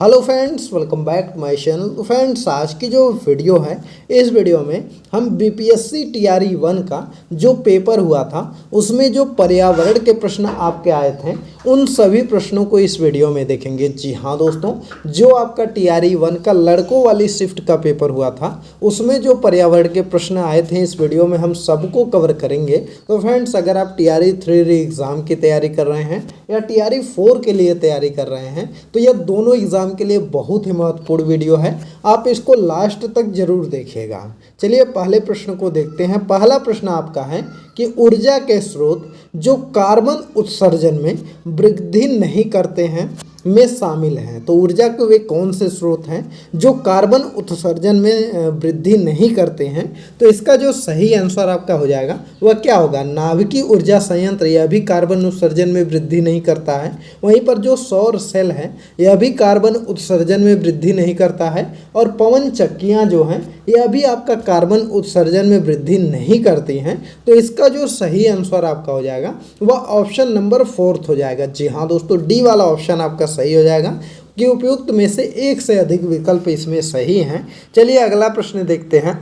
Hello friends, welcome back to my channel. तो friends, आज की जो वीडियो है, इस वीडियो में हम बीपीएससी टीआरई 1 का जो पेपर हुआ था उसमें जो पर्यावरण के प्रश्न आपके आए थे उन सभी प्रश्नों को इस वीडियो में देखेंगे। जी हाँ दोस्तों, जो आपका टीआरई 1 का लड़कों वाली शिफ्ट का पेपर हुआ था उसमें जो पर्यावरण के प्रश्न आए थे इस वीडियो में हम सबको कवर करेंगे। तो फ्रेंड्स, अगर आप टीआरई 3 एग्ज़ाम की तैयारी कर रहे हैं या टीआरई 4 के लिए तैयारी कर रहे हैं तो यह दोनों एग्ज़ाम के लिए बहुत ही महत्वपूर्ण वीडियो है। आप इसको लास्ट तक जरूर देखिएगा। चलिए पहले प्रश्न को देखते हैं। पहला प्रश्न आपका है कि ऊर्जा के स्रोत जो कार्बन उत्सर्जन में वृद्धि नहीं करते हैं में शामिल हैं। तो ऊर्जा के वे कौन से स्रोत हैं जो कार्बन उत्सर्जन में वृद्धि नहीं करते हैं? तो इसका जो सही आंसर आपका हो जाएगा वह क्या होगा? नाभिकीय ऊर्जा संयंत्र, यह भी कार्बन उत्सर्जन में वृद्धि नहीं करता है। वहीं पर जो सौर सेल है यह भी कार्बन उत्सर्जन में वृद्धि नहीं करता है। और पवन चक्कियाँ जो हैं यह भी आपका कार्बन उत्सर्जन में वृद्धि नहीं करती हैं। तो इसका जो सही आंसर आपका हो जाएगा वह ऑप्शन नंबर 4 हो जाएगा। जी हाँ दोस्तों, डी वाला ऑप्शन आपका सही हो जाएगा कि उपयुक्त में से एक से अधिक विकल्प इसमें सही हैं। चलिए अगला प्रश्न देखते हैं।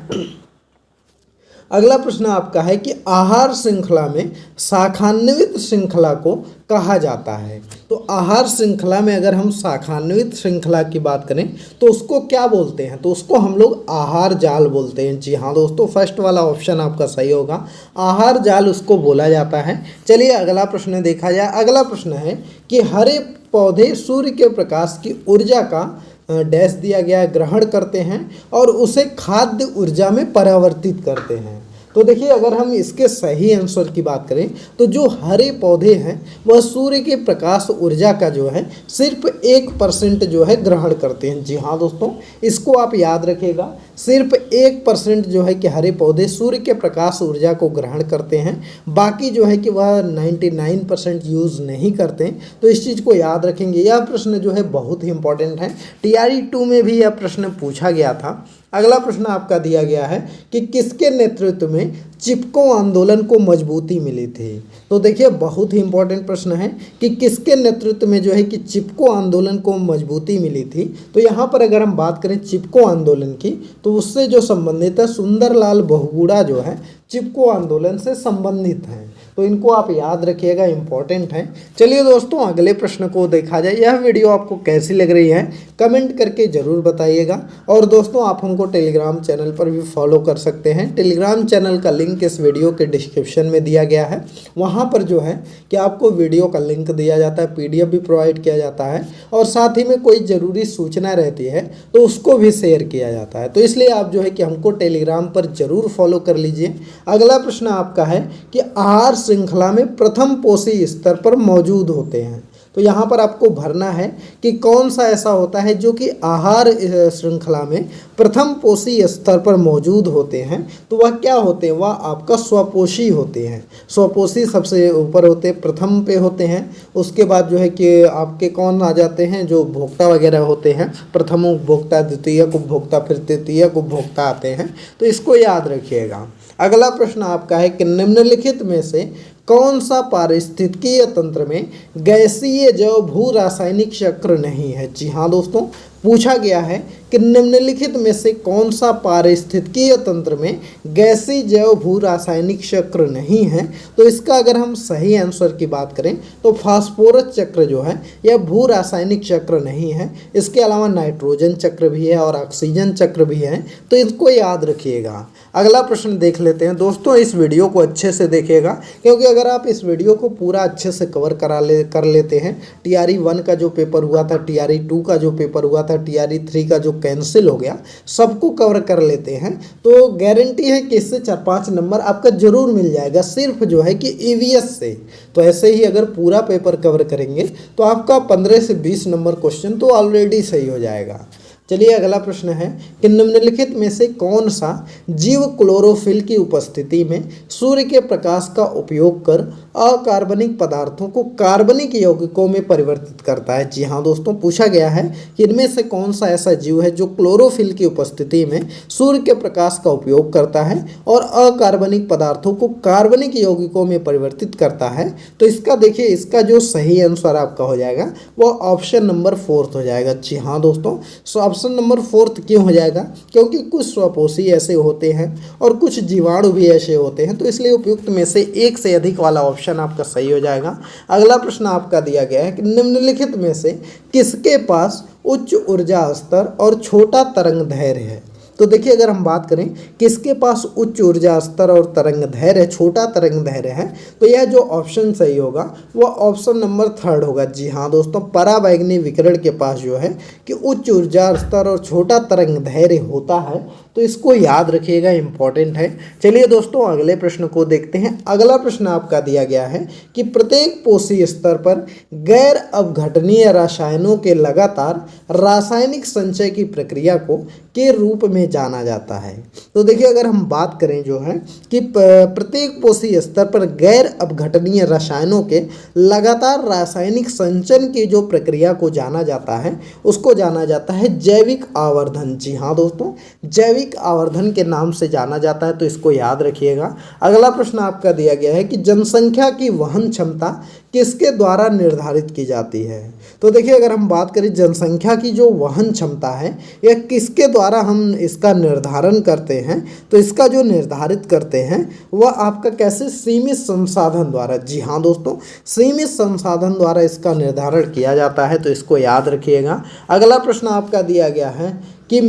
अगला प्रश्न आपका है कि आहार श्रृंखला में शाखान्वित श्रृंखला को कहा जाता है। तो आहार श्रृंखला में अगर हम शाखान्वित श्रृंखला की बात करें तो उसको क्या बोलते हैं? तो उसको हम लोग आहार जाल बोलते हैं। जी हाँ दोस्तों, फर्स्ट वाला ऑप्शन आपका सही होगा, आहार जाल उसको बोला जाता है। चलिए अगला प्रश्न देखा जाए। अगला प्रश्न है कि हरे पौधे सूर्य के प्रकाश की ऊर्जा का डैश दिया गया ग्रहण करते हैं और उसे खाद्य ऊर्जा में परिवर्तित करते हैं। तो देखिए, अगर हम इसके सही आंसर की बात करें तो जो हरे पौधे हैं वह सूर्य के प्रकाश ऊर्जा का जो है सिर्फ 1% जो है ग्रहण करते हैं। जी हाँ दोस्तों, इसको आप याद रखिएगा, सिर्फ 1% जो है कि हरे पौधे सूर्य के प्रकाश ऊर्जा को ग्रहण करते हैं, बाकी जो है कि वह 99% यूज़ नहीं करते हैं। तो इस चीज़ को याद रखेंगे। यह प्रश्न जो है बहुत ही इंपॉर्टेंट है, टीआरई 2 में भी यह प्रश्न पूछा गया था। अगला प्रश्न आपका दिया गया है कि किसके नेतृत्व में चिपको आंदोलन को मजबूती मिली थी? तो देखिए, बहुत ही इंपॉर्टेंट प्रश्न है कि किसके नेतृत्व में जो है कि चिपको आंदोलन को मजबूती मिली थी। तो यहाँ पर अगर हम बात करें चिपको आंदोलन की तो उससे जो संबंधित है सुंदरलाल बहुगुणा जो है चिपको आंदोलन से संबंधित हैं। तो इनको आप याद रखिएगा, इंपॉर्टेंट है। चलिए दोस्तों अगले प्रश्न को देखा जाए। यह वीडियो आपको कैसी लग रही है कमेंट करके ज़रूर बताइएगा। और दोस्तों, आप हमको टेलीग्राम चैनल पर भी फॉलो कर सकते हैं। टेलीग्राम चैनल का लिंक इस वीडियो के डिस्क्रिप्शन में दिया गया है। वहाँ पर जो है कि आपको वीडियो का लिंक दिया जाता है, PDF भी प्रोवाइड किया जाता है और साथ ही में कोई ज़रूरी सूचना रहती है तो उसको भी शेयर किया जाता है। तो इसलिए आप जो है कि हमको टेलीग्राम पर ज़रूर फॉलो कर लीजिए। अगला प्रश्न आपका है कि आहार श्रृंखला में प्रथम पोषी स्तर पर मौजूद होते हैं। तो यहाँ पर आपको भरना है कि कौन सा ऐसा होता है जो कि आहार श्रृंखला में प्रथम पोषी स्तर पर मौजूद होते हैं। तो वह क्या होते हैं? वह आपका स्वपोषी होते हैं। स्वपोषी सबसे ऊपर होते, प्रथम पे होते हैं। उसके बाद जो है कि आपके कौन आ जाते हैं? जो उपभोक्ता वगैरह होते हैं, प्रथम उपभोक्ता, द्वितीयक उपभोक्ता, फिर तृतीयक उपभोक्ता आते हैं। तो इसको याद रखिएगा। अगला प्रश्न आपका है कि निम्नलिखित में से कौन सा पारिस्थितिकीय तंत्र में गैसीय जैव भू रासायनिक चक्र नहीं है? जी हाँ दोस्तों, पूछा गया है कि निम्नलिखित में से कौन सा पारिस्थितिकीय तंत्र में गैसीय जैव भू रासायनिक चक्र नहीं है? तो इसका अगर हम सही आंसर की बात करें तो फास्फोरस चक्र जो है यह भू रासायनिक चक्र नहीं है। इसके अलावा नाइट्रोजन चक्र भी है और ऑक्सीजन चक्र भी है। तो इसको याद रखिएगा। अगला प्रश्न देख लेते हैं। दोस्तों, इस वीडियो को अच्छे से देखिएगा, क्योंकि अगर आप इस वीडियो को पूरा अच्छे से कवर कर लेते हैं, टीआरई 1 का जो पेपर हुआ था, टीआरई 2 का जो पेपर हुआ था, टीआरई 3 का जो कैंसिल हो गया, सबको कवर कर लेते हैं तो गारंटी है कि इससे 4-5 नंबर आपका जरूर मिल जाएगा, सिर्फ जो है कि ईवीएस से। तो ऐसे ही अगर पूरा पेपर कवर करेंगे तो आपका 15 से 20 नंबर क्वेश्चन तो ऑलरेडी सही हो जाएगा। चलिए अगला प्रश्न है कि निम्नलिखित में से कौन सा जीव क्लोरोफिल की उपस्थिति में सूर्य के प्रकाश का उपयोग कर अकार्बनिक पदार्थों को कार्बनिक यौगिकों में परिवर्तित करता है। जी हाँ दोस्तों, पूछा गया है कि इनमें से कौन सा ऐसा जीव है जो क्लोरोफिल की उपस्थिति में सूर्य के प्रकाश का उपयोग करता है और अकार्बनिक पदार्थों को कार्बनिक यौगिकों में परिवर्तित करता है। तो इसका देखिए, इसका जो सही आंसर आपका हो जाएगा वो ऑप्शन नंबर 4 हो जाएगा। जी हाँ दोस्तों, सो ऑप्शन नंबर 4 क्यों हो जाएगा? क्योंकि कुछ स्वपोषी ऐसे होते हैं और कुछ जीवाणु भी ऐसे होते हैं, तो इसलिए उपयुक्त में से एक से अधिक वाला ऑप्शन आपका सही हो जाएगा। अगला प्रश्न आपका दिया गया है कि निम्नलिखित में से किसके पास उच्च ऊर्जा स्तर और छोटा तरंग दैर्घ्य है। तो देखिए, अगर हम बात करें किसके पास उच्च ऊर्जा स्तर और तरंग दैर्घ्य, छोटा तरंग दैर्घ्य है, तो यह जो ऑप्शन सही होगा वो ऑप्शन नंबर 3 होगा। जी हाँ दोस्तों, पराबैंगनी विकिरण के पास जो है कि उच्च ऊर्जा स्तर और छोटा तरंग दैर्घ्य होता है, तो इसको याद रखिएगा, इंपॉर्टेंट है। चलिए दोस्तों अगले प्रश्न को देखते हैं। अगला प्रश्न आपका दिया गया है कि प्रत्येक पोषी स्तर पर गैर अपघटनीय रसायनों के लगातार रासायनिक संचय की प्रक्रिया को के रूप में जाना जाता है। तो देखिए, अगर हम बात करें जो है कि प्रत्येक पोषी स्तर पर गैर अपघटनीय रसायनों के लगातार रासायनिक संचयन की जो प्रक्रिया को जाना जाता है उसको जाना जाता है जैविक आवर्धन। जी हाँ दोस्तों, जैविक आवर्धन के नाम से जाना जाता है, तो इसको याद रखिएगा। अगला प्रश्न आपका दिया गया है कि जनसंख्या की वहन क्षमता किसके द्वारा निर्धारित की जाती है। तो देखिए, अगर हम बात करें जनसंख्या की जो वहन क्षमता है यह किसके द्वारा हम इसका निर्धारण करते हैं, तो इसका जो निर्धारित करते हैं वह आपका कैसे, सीमित संसाधन द्वारा। जी हाँ दोस्तों, सीमित संसाधन द्वारा इसका निर्धारण किया जाता है, तो इसको याद रखिएगा। अगला प्रश्न आपका दिया गया है कि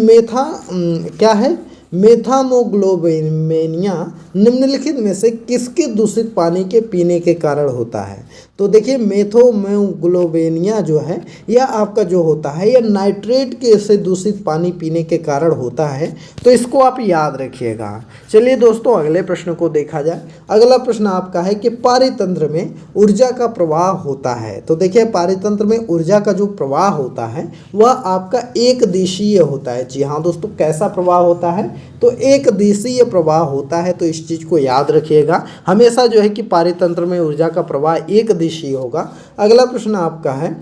क्या है, मेथामोग्लोबिनेमिया निम्नलिखित में से किसके दूषित पानी के पीने के कारण होता है। तो देखिए, मेथामोग्लोबिनिया जो है यह आपका जो होता है यह नाइट्रेट के से दूषित पानी पीने के कारण होता है, तो इसको आप याद रखिएगा। चलिए दोस्तों अगले प्रश्न को देखा जाए। अगला प्रश्न आपका है कि पारितंत्र में ऊर्जा का प्रवाह होता है। तो देखिए, पारितंत्र में ऊर्जा का जो प्रवाह होता है वह आपका एक दिशीय होता है। जी हाँ दोस्तों, कैसा प्रवाह होता है, तो एक दिशीय प्रवाह होता है, तो इस चीज़ को याद रखिएगा। हमेशा जो है कि पारितंत्र में ऊर्जा का प्रवाह एक दिशीय होगा। अगला प्रश्न आपका है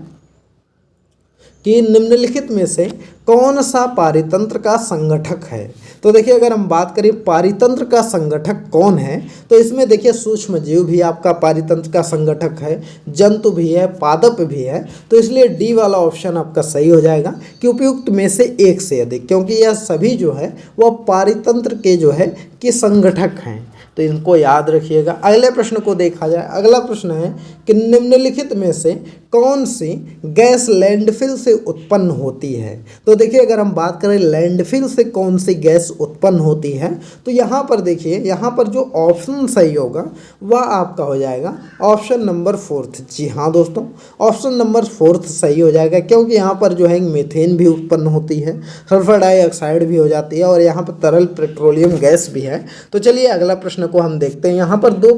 कि निम्नलिखित में से कौन सा पारितंत्र का संगठक है। तो देखिए, अगर हम बात करें पारितंत्र का संगठक कौन है, तो इसमें देखिए सूक्ष्म जीव भी आपका पारितंत्र का संगठक है, जंतु भी है, पादप भी है, तो इसलिए डी वाला ऑप्शन आपका सही हो जाएगा कि उपयुक्त में से एक से अधिक, क्योंकि यह सभी जो है वह पारितंत्र के जो है कि संगठक हैं, तो इनको याद रखिएगा। अगले प्रश्न को देखा जाए। अगला प्रश्न है कि निम्नलिखित में से कौन सी गैस लैंडफिल से उत्पन्न होती है। तो देखिए, अगर हम बात करें लैंडफिल से कौन सी गैस उत्पन्न होती है, तो यहाँ पर देखिए, यहाँ पर जो ऑप्शन सही होगा वह आपका हो जाएगा ऑप्शन नंबर 4। जी हाँ दोस्तों, ऑप्शन नंबर 4 सही हो जाएगा, क्योंकि यहाँ पर जो है मीथेन भी उत्पन्न होती है, सल्फर डाइऑक्साइड भी हो जाती है और यहाँ पर तरल पेट्रोलियम गैस भी है। तो चलिए अगला प्रश्न को हम देखते हैं। यहाँ पर दो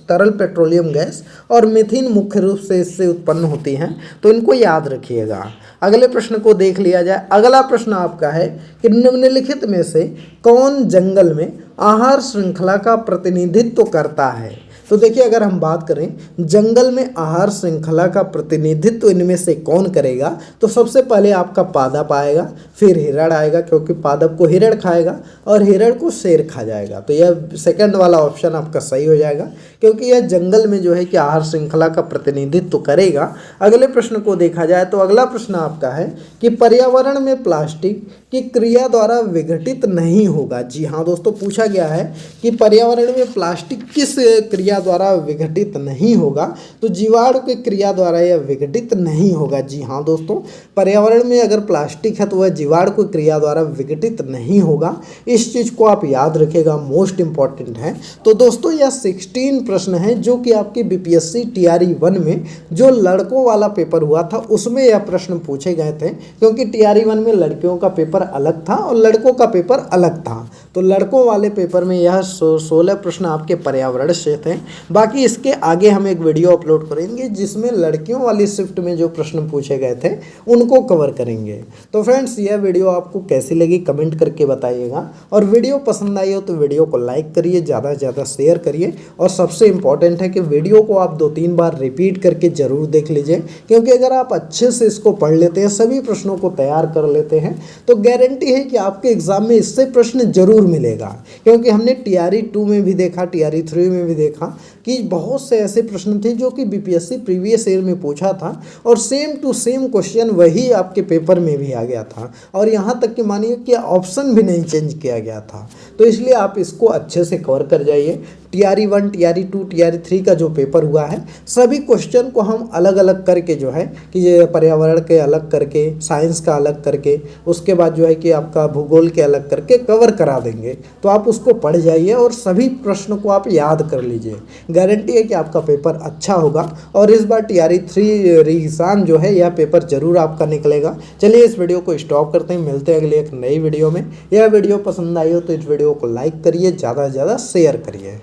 तरल पेट्रोलियम गैस और मीथेन मुख्य रूप से इससे उत्पन्न होती हैं, तो इनको याद रखिएगा। अगले प्रश्न को देख लिया जाए। अगला प्रश्न आपका है कि निम्नलिखित में से कौन जंगल में आहार श्रृंखला का प्रतिनिधित्व करता है। तो देखिए, अगर हम बात करें जंगल में आहार श्रृंखला का प्रतिनिधित्व इनमें से कौन करेगा, तो सबसे पहले आपका पादप आएगा, फिर हिरण आएगा, क्योंकि पादप को हिरण खाएगा और हिरण को शेर खा जाएगा, तो यह सेकंड वाला ऑप्शन आपका सही हो जाएगा, क्योंकि यह जंगल में जो है कि आहार श्रृंखला का प्रतिनिधित्व करेगा। अगले प्रश्न को देखा जाए तो अगला प्रश्न आपका है कि पर्यावरण में प्लास्टिक की क्रिया द्वारा विघटित नहीं होगा। जी हाँ दोस्तों, पूछा गया है कि पर्यावरण में प्लास्टिक किस क्रिया द्वारा विघटित नहीं होगा, तो जीवाणु की क्रिया द्वारा यह विघटित नहीं होगा। जी हाँ दोस्तों, पर्यावरण में अगर प्लास्टिक है तो वह जीवाणु की क्रिया द्वारा विघटित नहीं होगा, इस चीज़ को आप याद रखिएगा, मोस्ट इंपॉर्टेंट है। तो दोस्तों यह 16 प्रश्न है जो कि आपकी बीपीएससी टीआरई 1 में जो लड़कों वाला पेपर हुआ था उसमें यह प्रश्न पूछे गए थे, क्योंकि टीआरई 1 में लड़कियों का पेपर अलग था और लड़कों का पेपर अलग था, तो तो लड़कों वाले पेपर में यह 16 प्रश्न आपके पर्यावरण से थे। बाकी इसके आगे हम एक वीडियो अपलोड करेंगे जिसमें लड़कियों वाली शिफ्ट में जो प्रश्न पूछे गए थे उनको कवर करेंगे। तो फ्रेंड्स, यह वीडियो आपको कैसी लगी कमेंट करके बताइएगा, और वीडियो पसंद आई हो तो वीडियो को लाइक करिए, ज़्यादा से ज़्यादा शेयर करिए, और सबसे इम्पॉर्टेंट है कि वीडियो को आप 2-3 बार रिपीट करके ज़रूर देख लीजिए, क्योंकि अगर आप अच्छे से इसको पढ़ लेते हैं, सभी प्रश्नों को तैयार कर लेते हैं, तो गारंटी है कि आपके एग्जाम में इससे प्रश्न जरूर मिलेगा। क्योंकि हमने TRE 2 में भी देखा, TRE 3 में भी देखा कि बहुत से ऐसे प्रश्न थे जो कि BPSC प्रीवियस ईयर में पूछा था और सेम टू सेम क्वेश्चन वही आपके पेपर में भी आ गया था, और यहाँ तक कि मानिए कि ऑप्शन भी नहीं चेंज किया गया था। तो इसलिए आप इसको अच्छे से कवर कर जाइए। TRE 1, TRE 2, TRE 3 का जो पेपर हुआ है, सभी क्वेश्चन को हम अलग अलग करके जो है कि ये पर्यावरण के अलग करके, साइंस का अलग करके, उसके बाद जो है कि आपका भूगोल के अलग करके कवर करा देंगे। तो आप उसको पढ़ जाइए और सभी प्रश्न को आप याद कर लीजिए। गारंटी है कि आपका पेपर अच्छा होगा, और इस बार TRE 3 रिविजन जो है यह पेपर जरूर आपका निकलेगा। चलिए इस वीडियो को स्टॉप करते हैं, मिलते हैं अगली एक नई वीडियो में। यह वीडियो पसंद आई हो तो इस वीडियो को लाइक करिए, ज़्यादा से ज़्यादा शेयर करिए।